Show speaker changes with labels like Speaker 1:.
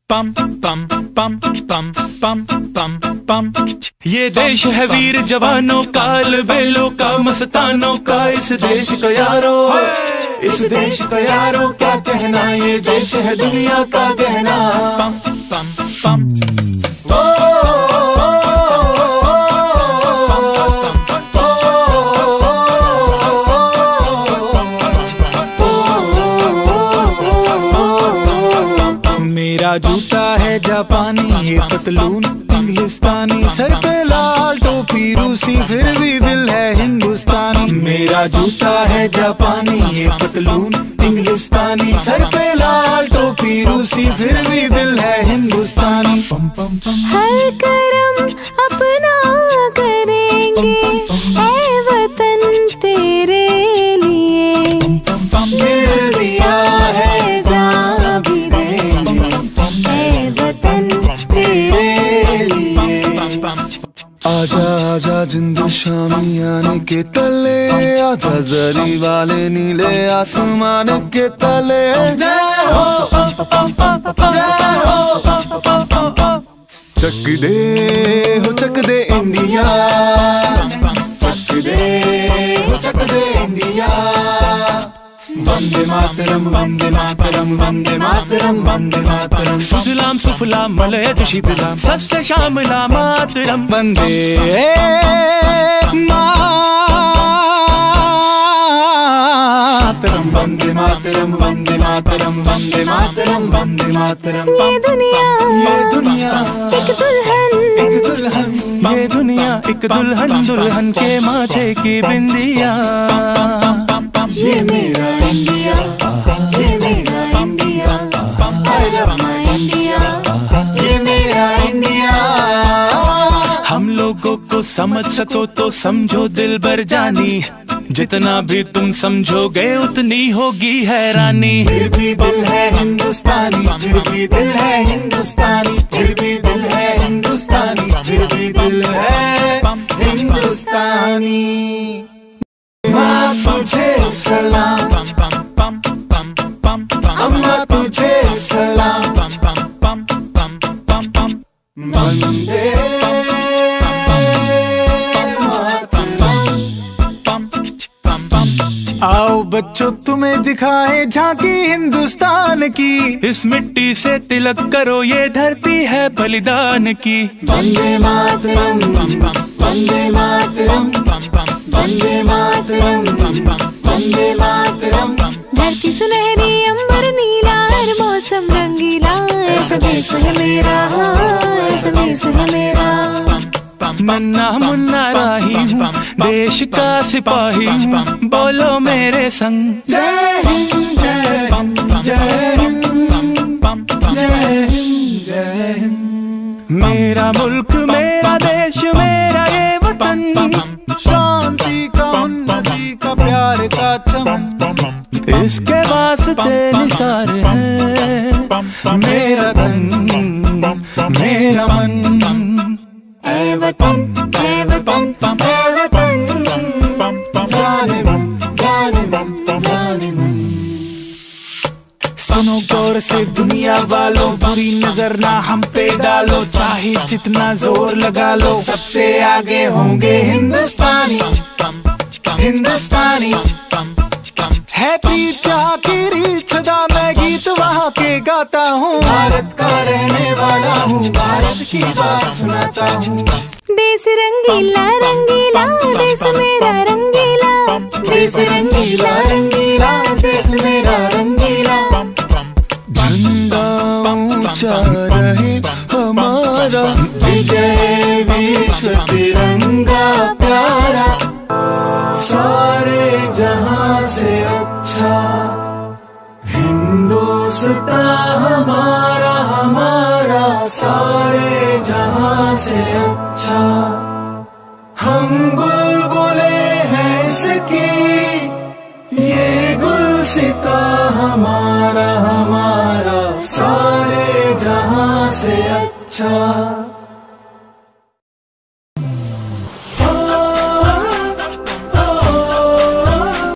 Speaker 1: पम पम पम पम पम पम पम। ये देश है वीर जवानों का, अलबेलों का, मस्तानों का। इस देश का यारो, इस देश का यारो क्या कहना, ये देश है दुनिया का गहना। पम पम पम। मेरा जूता है जापानी, ये पतलून इंग्लिस्तानी, सर पे लाल टोपी रूसी, फिर भी दिल है हिंदुस्तानी। मेरा जूता है जापानी, ये पतलून इंग्लिस्तानी, सर पे लाल टोपी रूसी, फिर भी दिल है हिंदुस्तानी। पम पम पम।
Speaker 2: हर करम अपना करेंगे ऐ वतन तेरे लिए,
Speaker 1: दिल दिया है जान भी देंगे ऐ वतन तेरे लिए।
Speaker 3: आजा आजा जिंद शामी आने के तले, आजा जरी वाले नीले आसमान के तले।
Speaker 1: जय हो जय हो।
Speaker 3: चक दे इंडिया,
Speaker 1: चक दे इंडिया। वंदे मातरम वंदे मातरम वंदे मातरम वंदे मातरम। सुजलाम सुफलाम मलयज शीतलाम सस्य श्यामलाम मातरम। वंदे मातरम वंदे मातरम वंदे मातरम वंदे मातरम वंदे मातरम।
Speaker 2: ये दुनिया एक दुल्हन,
Speaker 1: एक दुल्हन, ये दुनिया एक दुल्हन, दुल्हन के माथे की बिंदिया।
Speaker 2: ये मेरा इंडिया, ये मेरा India, I love my India, ये मेरा इंडिया।
Speaker 1: हम लोगों को समझ सको तो समझो दिल भर जानी, जितना भी तुम समझोगे उतनी होगी हैरानी। फिर भी दिल है हिंदुस्तानी, फिर भी दिल है हिंदुस्तानी, फिर भी दिल है हिंदुस्तानी, फिर भी दिल है हिंदुस्तानी। माँ तुझे सलाम, अम्मा तुझे सलाम, वंदे आओ बच्चों तुम्हें दिखाए झांकी हिंदुस्तान की, इस मिट्टी से तिलक करो ये धरती है बलिदान की। वंदे मातरम वंदे मातरम वंदे मातरम वंदे मातरम।
Speaker 2: धरती सुनहरी अंबर नीला, हर मौसम रंगीला, ऐसा देश है मेरा, ऐसा देश है मेरा।
Speaker 1: नन्ना मुन्ना राही हूँ, देश का सिपाही हूँ, बोलो मेरे संग। जय हिंद जय हिंद जय हिंद जय हिंद जय हिंद। मेरा मुल्क मेरा देश मेरा ये वतन, शांति का उन्नति का प्यार का चमन, इसके वास्ते निसार है मेरा तन मेरा मन।
Speaker 2: ऐ वतन ऐ वतन ऐ वतन, जाने मन जाने मन जाने मन।
Speaker 1: सुनो गौर से दुनिया वालों, बुरी नजर ना हम पे डालो, चाहे जितना जोर लगा लो, सबसे आगे होंगे हिंदुस्तानी हिंदुस्तानी। है पीछा की रीत सदा मैं गीत वहाँ के गाता हूँ, भारत का रहने वाला हूँ, भारत की बात सुनाता हूँ।
Speaker 2: देश रंगीला रंगीला, देश मेरा रंगीला, देश रंगीला रंगीला, देश मेरा रंगीला।
Speaker 3: झंडा ऊंचा रहे हमारा,
Speaker 1: विजय विश्व तिरंगा प्यारा, सारे जहां से अच्छा हिंदुस्तान हमारा हमारा, सारे जहां से अच्छा। हम बुलबुले हैं इसकी, ये गुलसिता हमारा हमारा, सारे जहां से अच्छा।